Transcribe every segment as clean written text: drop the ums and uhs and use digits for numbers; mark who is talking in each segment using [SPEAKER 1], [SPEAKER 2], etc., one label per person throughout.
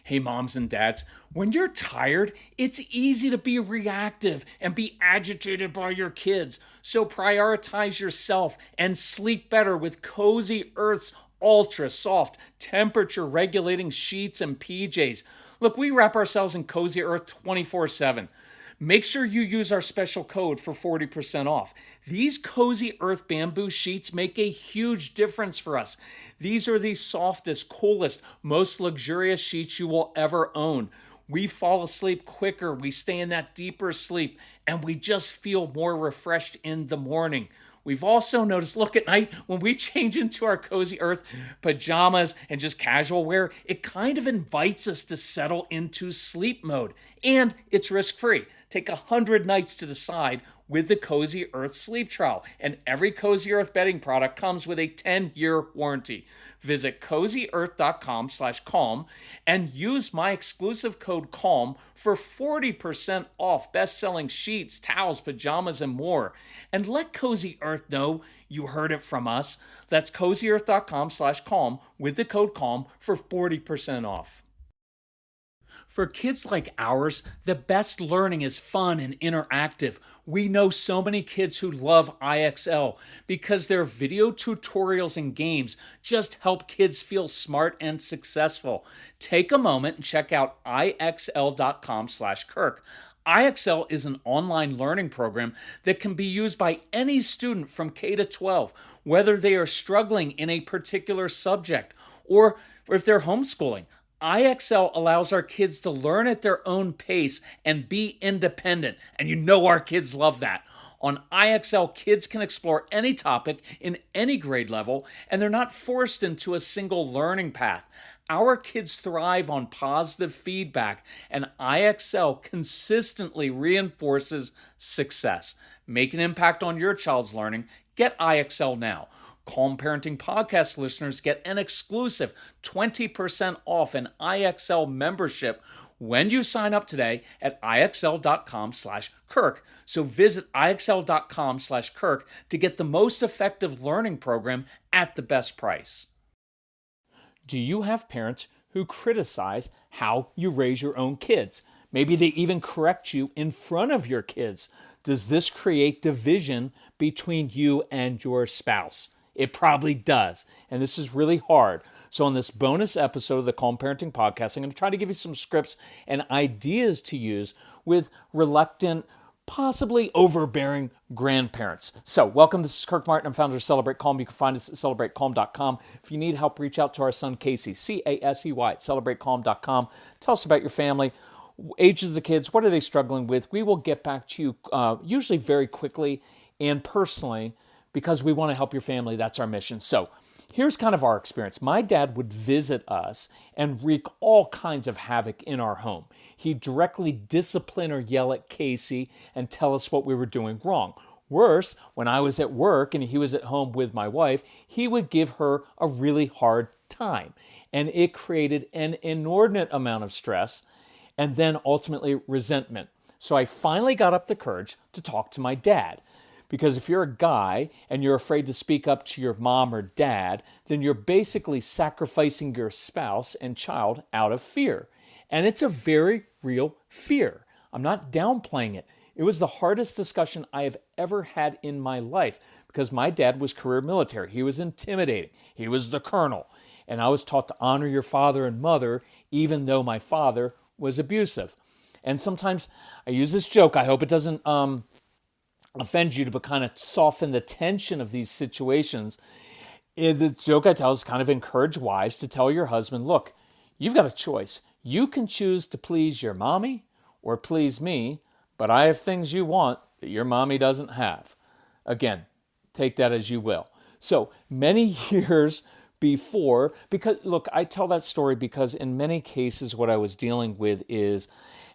[SPEAKER 1] Hey, moms and dads, when you're tired, it's easy to be reactive and be agitated by your kids. So prioritize yourself and sleep better with Cozy Earth's ultra soft, temperature regulating sheets and PJs. Look, we wrap ourselves in Cozy Earth 24/7. Make sure you use our special code for 40% off. These Cozy Earth bamboo sheets make a huge difference for us. These are the softest, coolest, most luxurious sheets you will ever own. We fall asleep quicker, we stay in that deeper sleep, and we just feel more refreshed in the morning. We've also noticed, look, at night when we change into our Cozy Earth pajamas and just casual wear, it kind of invites us to settle into sleep mode. And it's risk free. Take 100 nights to decide with the Cozy Earth sleep trial. And every Cozy Earth bedding product comes with a 10-year warranty. Visit cozyearth.com/calm and use my exclusive code CALM for 40% off best-selling sheets, towels, pajamas, and more. And let Cozy Earth know you heard it from us. That's cozyearth.com/calm with the code CALM for 40% off. For kids like ours, the best learning is fun and interactive. We know so many kids who love IXL because their video tutorials and games just help kids feel smart and successful. Take a moment and check out ixl.com/Kirk. IXL is an online learning program that can be used by any student from K to 12, whether they are struggling in a particular subject or if they're homeschooling. IXL allows our kids to learn at their own pace and be independent. And you know our kids love that. On IXL, kids can explore any topic in any grade level, and they're not forced into a single learning path. Our kids thrive on positive feedback, and IXL consistently reinforces success. Make an impact on your child's learning. Get IXL now. Calm Parenting Podcast listeners get an exclusive 20% off an IXL membership when you sign up today at ixl.com/Kirk. So visit ixl.com/Kirk to get the most effective learning program at the best price. Do you have parents who criticize how you raise your own kids? Maybe they even correct you in front of your kids. Does this create division between you and your spouse? It probably does. And this is really hard. So on this bonus episode of the Calm Parenting Podcast, I'm going to try to give you some scripts and ideas to use with reluctant, possibly overbearing grandparents. So welcome. This is Kirk Martin. I'm founder of Celebrate Calm. You can find us at celebratecalm.com. If you need help, reach out to our son, Casey, Casey at celebratecalm.com. Tell us about your family. Ages of the kids, what are they struggling with? We will get back to you usually very quickly and personally, because we want to help your family. That's our mission. So here's kind of our experience. My dad would visit us and wreak all kinds of havoc in our home. He'd directly discipline or yell at Casey and tell us what we were doing wrong. Worse, when I was at work and he was at home with my wife, he would give her a really hard time. And it created an inordinate amount of stress and then ultimately resentment. So I finally got up the courage to talk to my dad. Because if you're a guy and you're afraid to speak up to your mom or dad, then you're basically sacrificing your spouse and child out of fear. And it's a very real fear. I'm not downplaying it. It was the hardest discussion I have ever had in my life because my dad was career military. He was intimidating. He was the colonel. And I was taught to honor your father and mother, even though my father was abusive. And sometimes I use this joke. I hope it doesn't offend you, to kind of soften the tension of these situations. The joke I tell is kind of encourage wives to tell your husband, look, you've got a choice. You can choose to please your mommy or please me, but I have things you want that your mommy doesn't have. Again, take that as you will. So many years before, because look, I tell that story because in many cases what I was dealing with is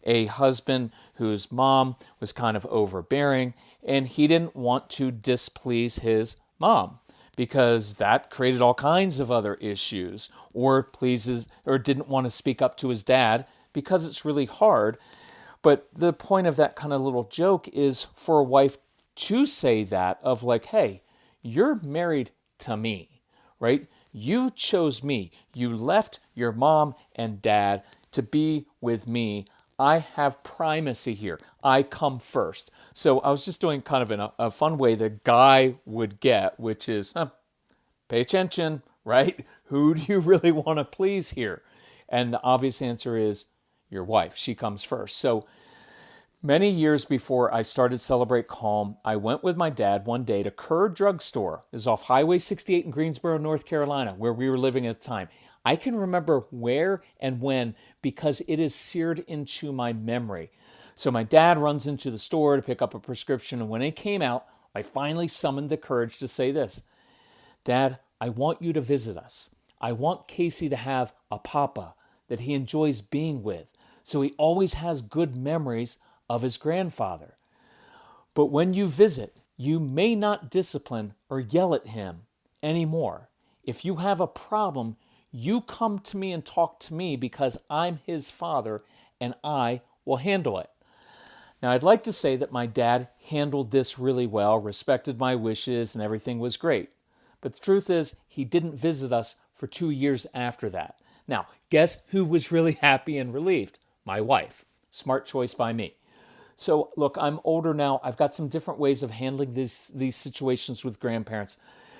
[SPEAKER 1] a husband whose mom was kind of overbearing, and he didn't want to displease his mom because that created all kinds of other issues, or didn't want to speak up to his dad because it's really hard. But the point of that kind of little joke is for a wife to say that of like, hey, you're married to me, right? You chose me. You left your mom and dad to be with me. I have primacy here. I come first. So I was just doing kind of in a fun way that Guy would get, which is, pay attention, right? Who do you really want to please here? And the obvious answer is your wife. She comes first. So many years before I started Celebrate Calm, I went with my dad one day to Kerr Drugstore. It was off Highway 68 in Greensboro, North Carolina, where we were living at the time. I can remember where and when because it is seared into my memory. So my dad runs into the store to pick up a prescription, and when it came out, I finally summoned the courage to say this: Dad, I want you to visit us. I want Casey to have a papa that he enjoys being with, so he always has good memories of his grandfather. But when you visit, you may not discipline or yell at him anymore. If you have a problem, you come to me and talk to me because I'm his father and I will handle it. Now, I'd like to say that my dad handled this really well, respected my wishes, and everything was great. But the truth is, he didn't visit us for 2 years after that. Now, guess who was really happy and relieved? My wife. Smart choice by me. So, look, I'm older now. I've got some different ways of handling these situations with grandparents.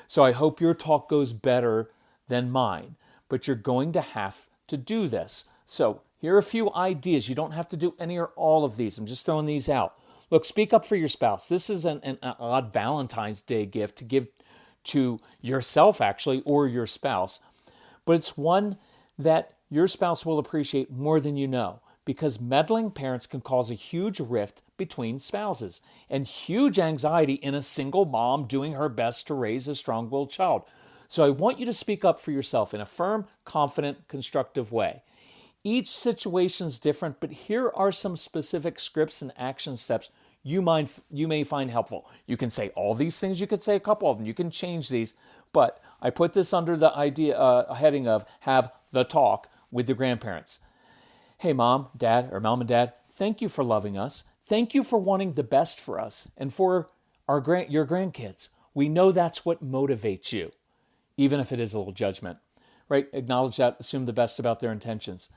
[SPEAKER 1] So I hope your talk goes better than mine. But you're going to have to do this. So here are a few ideas. You don't have to do any or all of these. I'm just throwing these out. Look, speak up for your spouse. This is an odd Valentine's Day gift to give to yourself, actually, or your spouse. But it's one that your spouse will appreciate more than you know, because meddling parents can cause a huge rift between spouses and huge anxiety in a single mom doing her best to raise a strong-willed child. So I want you to speak up for yourself in a firm, confident, constructive way. Each situation is different, but here are some specific scripts and action steps you may find helpful. You can say all these things, you could say a couple of them, you can change these, but I put this under the heading of have the talk with the grandparents. Hey, mom, dad, or mom and dad, thank you for loving us. Thank you for wanting the best for us and for your grandkids. We know that's what motivates you, even if it is a little judgment, right? Acknowledge that, assume the best about their intentions.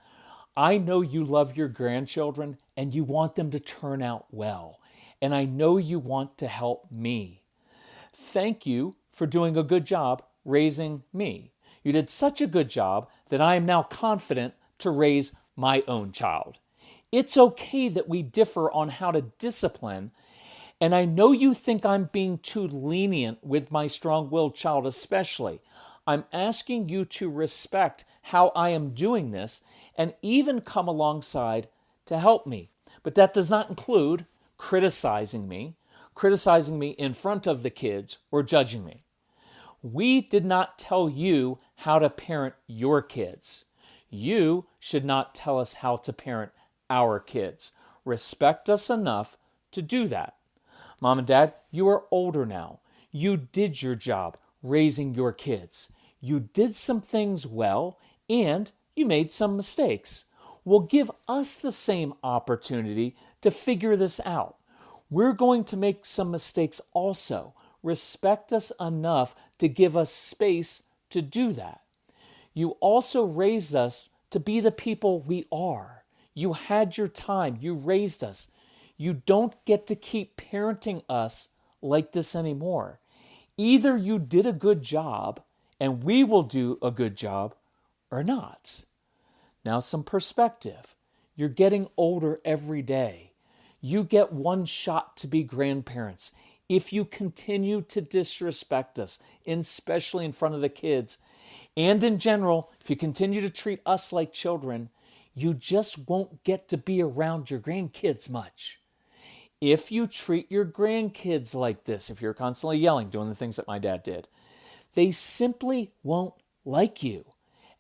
[SPEAKER 1] I know you love your grandchildren and you want them to turn out well. And I know you want to help me. Thank you for doing a good job raising me. You did such a good job that I am now confident to raise my own child. It's okay that we differ on how to discipline, and I know you think I'm being too lenient with my strong-willed child especially. I'm asking you to respect how I am doing this and even come alongside to help me. But that does not include criticizing me in front of the kids, or judging me. We did not tell you how to parent your kids. You should not tell us how to parent our kids. Respect us enough to do that. Mom and Dad, you are older now. You did your job raising your kids. You did some things well, and you made some mistakes. Well, give us the same opportunity to figure this out. We're going to make some mistakes also. Respect us enough to give us space to do that. You also raised us to be the people we are. You had your time. You raised us. You don't get to keep parenting us like this anymore. Either you did a good job, and we will do a good job, or not. Now, some perspective. You're getting older every day. You get one shot to be grandparents. If you continue to disrespect us, especially in front of the kids, and in general, if you continue to treat us like children, you just won't get to be around your grandkids much. If you treat your grandkids like this, if you're constantly yelling, doing the things that my dad did, they simply won't like you.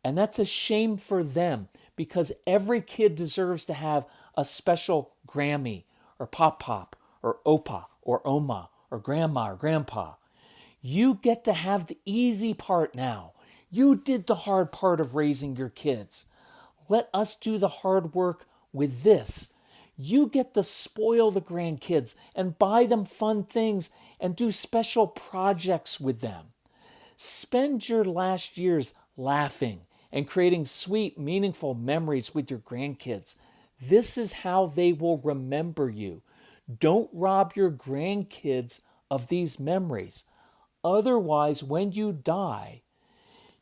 [SPEAKER 1] And that's a shame for them, because every kid deserves to have a special Grammy or Pop-Pop or Opa or Oma or Grandma or Grandpa. You get to have the easy part now. You did the hard part of raising your kids. Let us do the hard work with this. You get to spoil the grandkids and buy them fun things and do special projects with them. Spend your last years laughing and creating sweet, meaningful memories with your grandkids. This is how they will remember you. Don't rob your grandkids of these memories. Otherwise, when you die,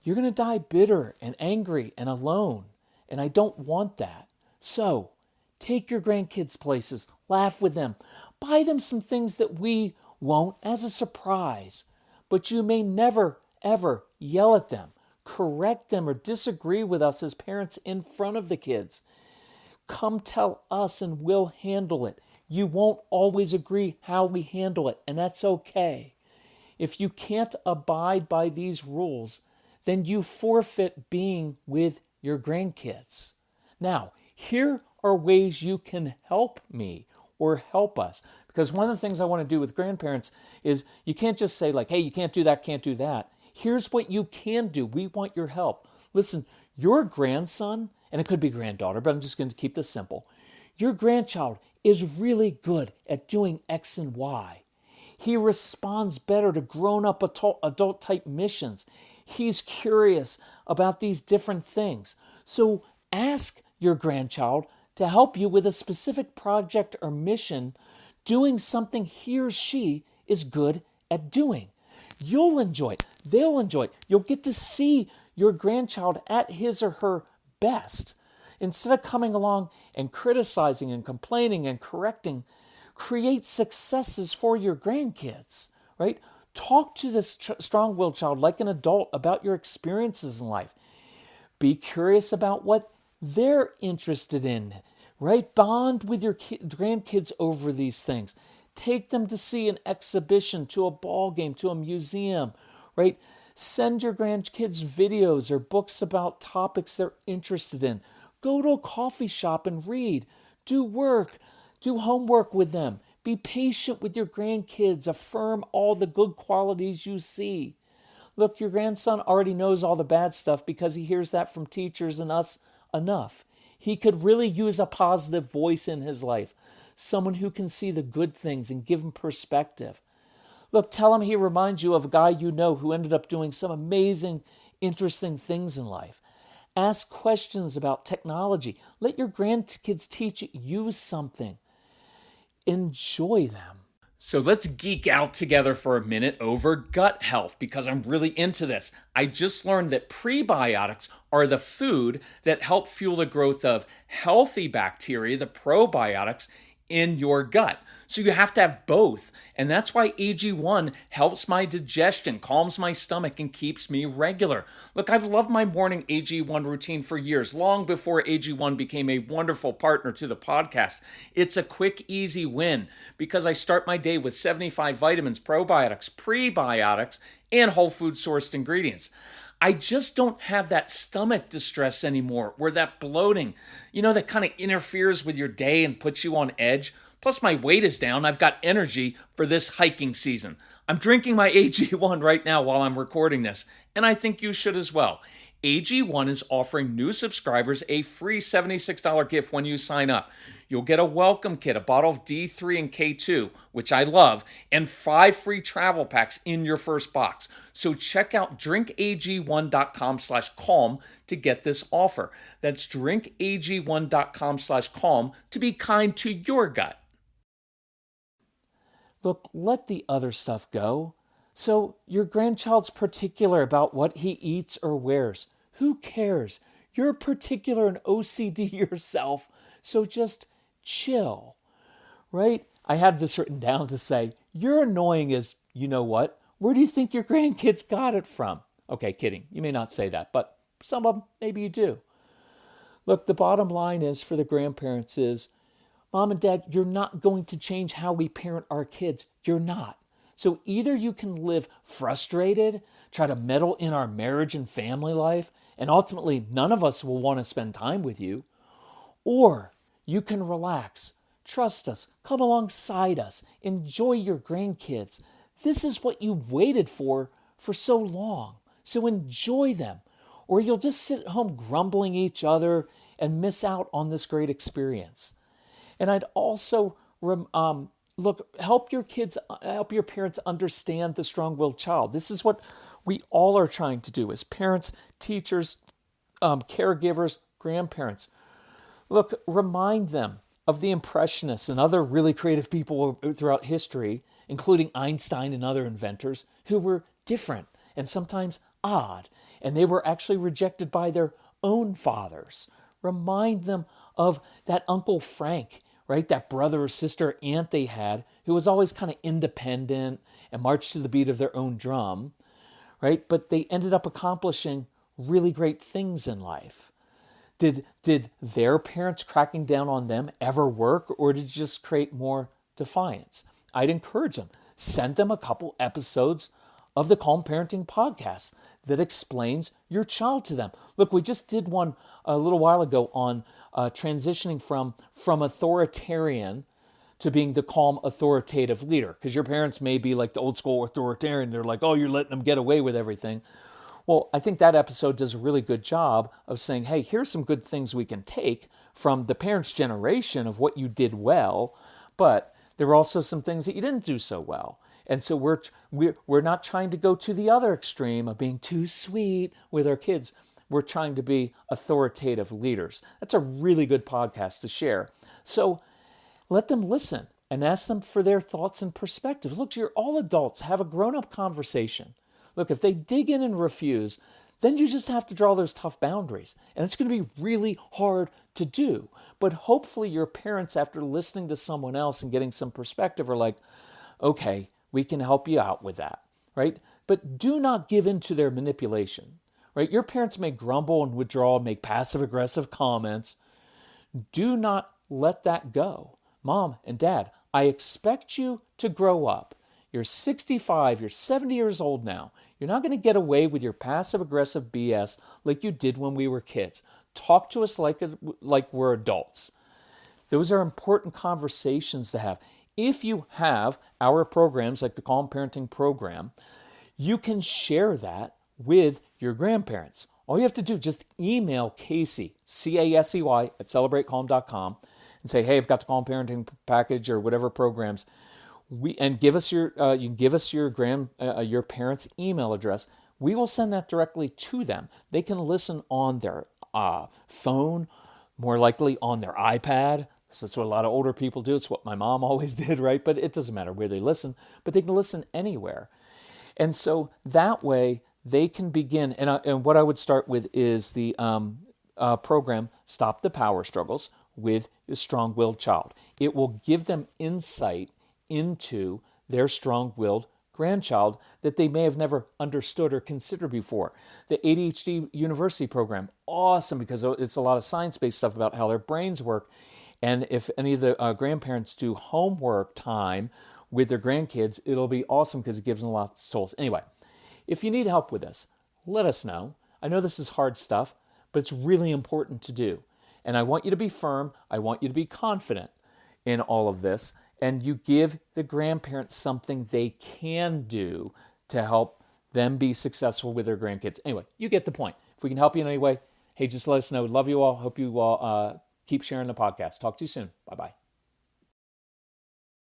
[SPEAKER 1] you're going to die bitter and angry and alone. And I don't want that. So, take your grandkids places, laugh with them, buy them some things that we won't as a surprise. But you may never, ever yell at them, correct them, or disagree with us as parents in front of the kids. Come tell us and we'll handle it. You won't always agree how we handle it, and that's okay. If you can't abide by these rules, then you forfeit being with your grandkids. Now, here are ways you can help me or help us. Because one of the things I want to do with grandparents is you can't just say like, hey, you can't do that, can't do that. Here's what you can do. We want your help. Listen, your grandson, and it could be granddaughter, but I'm just going to keep this simple. Your grandchild is really good at doing X and Y. He responds better to grown-up adult-type missions. He's curious about these different things. So ask your grandchild to help you with a specific project or mission, doing something he or she is good at doing. You'll enjoy it. They'll enjoy it. You'll get to see your grandchild at his or her best. Instead of coming along and criticizing and complaining and correcting, create successes for your grandkids, right? Talk to this strong-willed child like an adult about your experiences in life. Be curious about what they're interested in, right? Bond with your grandkids over these things. Take them to see an exhibition, to a ball game, to a museum, right? Send your grandkids videos or books about topics they're interested in. Go to a coffee shop and read. Do work. Do homework with them. Be patient with your grandkids. Affirm all the good qualities you see. Look, your grandson already knows all the bad stuff because he hears that from teachers and us enough. He could really use a positive voice in his life, someone who can see the good things and give him perspective. Look, tell him he reminds you of a guy you know who ended up doing some amazing, interesting things in life. Ask questions about technology. Let your grandkids teach you something. Enjoy them. So let's geek out together for a minute over gut health because I'm really into this. I just learned that prebiotics are the food that help fuel the growth of healthy bacteria, the probiotics, in your gut. So you have to have both. And that's why AG1 helps my digestion, calms my stomach, and keeps me regular. Look, I've loved my morning AG1 routine for years, long before AG1 became a wonderful partner to the podcast. It's a quick, easy win because I start my day with 75 vitamins, probiotics, prebiotics, and whole food sourced ingredients. I just don't have that stomach distress anymore, where that bloating, that kind of interferes with your day and puts you on edge. Plus, my weight is down. I've got energy for this hiking season. I'm drinking my AG1 right now while I'm recording this, and I think you should as well. AG1 is offering new subscribers a free $76 gift when you sign up. You'll get a welcome kit, a bottle of D3 and K2, which I love, and 5 free travel packs in your first box. So check out drinkag1.com/calm to get this offer. That's drinkag1.com/calm to be kind to your gut. Look, let the other stuff go. So your grandchild's particular about what he eats or wears. Who cares? You're particular and OCD yourself, so just chill, right? I had this written down to say, you're annoying as you know what. Where do you think your grandkids got it from? Okay, kidding. You may not say that, but some of them, maybe you do. Look, the bottom line is for the grandparents is, Mom and Dad, you're not going to change how we parent our kids. You're not. So either you can live frustrated, try to meddle in our marriage and family life, and ultimately none of us will want to spend time with you, or you can relax, trust us, come alongside us, enjoy your grandkids. This is what you've waited for so long. So enjoy them, or you'll just sit at home grumbling each other and miss out on this great experience. And I'd also help your parents understand the strong-willed child. This is what we all are trying to do as parents, teachers, caregivers, grandparents. Look, remind them of the Impressionists and other really creative people throughout history, including Einstein and other inventors, who were different and sometimes odd, and they were actually rejected by their own fathers. Remind them of that Uncle Frank, right? That brother or sister aunt they had who was always kind of independent and marched to the beat of their own drum, right? But they ended up accomplishing really great things in life. Did their parents cracking down on them ever work, or did it just create more defiance? I'd encourage them. Send them a couple episodes of the Calm Parenting podcast that explains your child to them. Look, we just did one a little while ago on transitioning from authoritarian to being the calm, authoritative leader. Because your parents may be like the old school authoritarian. They're like, oh, you're letting them get away with everything. Well, I think that episode does a really good job of saying, hey, here's some good things we can take from the parents' generation of what you did well, but there were also some things that you didn't do so well. And so we're not trying to go to the other extreme of being too sweet with our kids. We're trying to be authoritative leaders. That's a really good podcast to share. So let them listen and ask them for their thoughts and perspectives. Look, you're all adults. Have a grown-up conversation. Look, if they dig in and refuse, then you just have to draw those tough boundaries. And it's going to be really hard to do. But hopefully your parents, after listening to someone else and getting some perspective, are like, okay, we can help you out with that, right? But do not give in to their manipulation, right? Your parents may grumble and withdraw, make passive-aggressive comments. Do not let that go. Mom and Dad, I expect you to grow up. You're 65, you're 70 years old now. You're not going to get away with your passive-aggressive BS like you did when we were kids. Talk to us like we're adults. Those are important conversations to have. If you have our programs like the Calm Parenting Program, you can share that with your grandparents. All you have to do, just email Casey, C-A-S-E-Y, at celebratecalm.com and say, hey, I've got the Calm Parenting package or whatever programs. And give us your you can give us your your parents' email address. We will send that directly to them. They can listen on their phone, more likely on their iPad. So that's what a lot of older people do. It's what my mom always did, right? But it doesn't matter where they listen, but they can listen anywhere. And so that way they can begin. And what I would start with is the program, Stop the Power Struggles with a Strong-Willed Child. It will give them insight into their strong-willed grandchild that they may have never understood or considered before. The ADHD University program, awesome, because it's a lot of science-based stuff about how their brains work. And if any of the grandparents do homework time with their grandkids, it'll be awesome because it gives them lots of tools. Anyway, if you need help with this, let us know. I know this is hard stuff, but it's really important to do. And I want you to be firm. I want you to be confident in all of this. And you give the grandparents something they can do to help them be successful with their grandkids. Anyway, you get the point. If we can help you in any way, hey, just let us know. Love you all. Hope you all keep sharing the podcast. Talk to you soon. Bye-bye.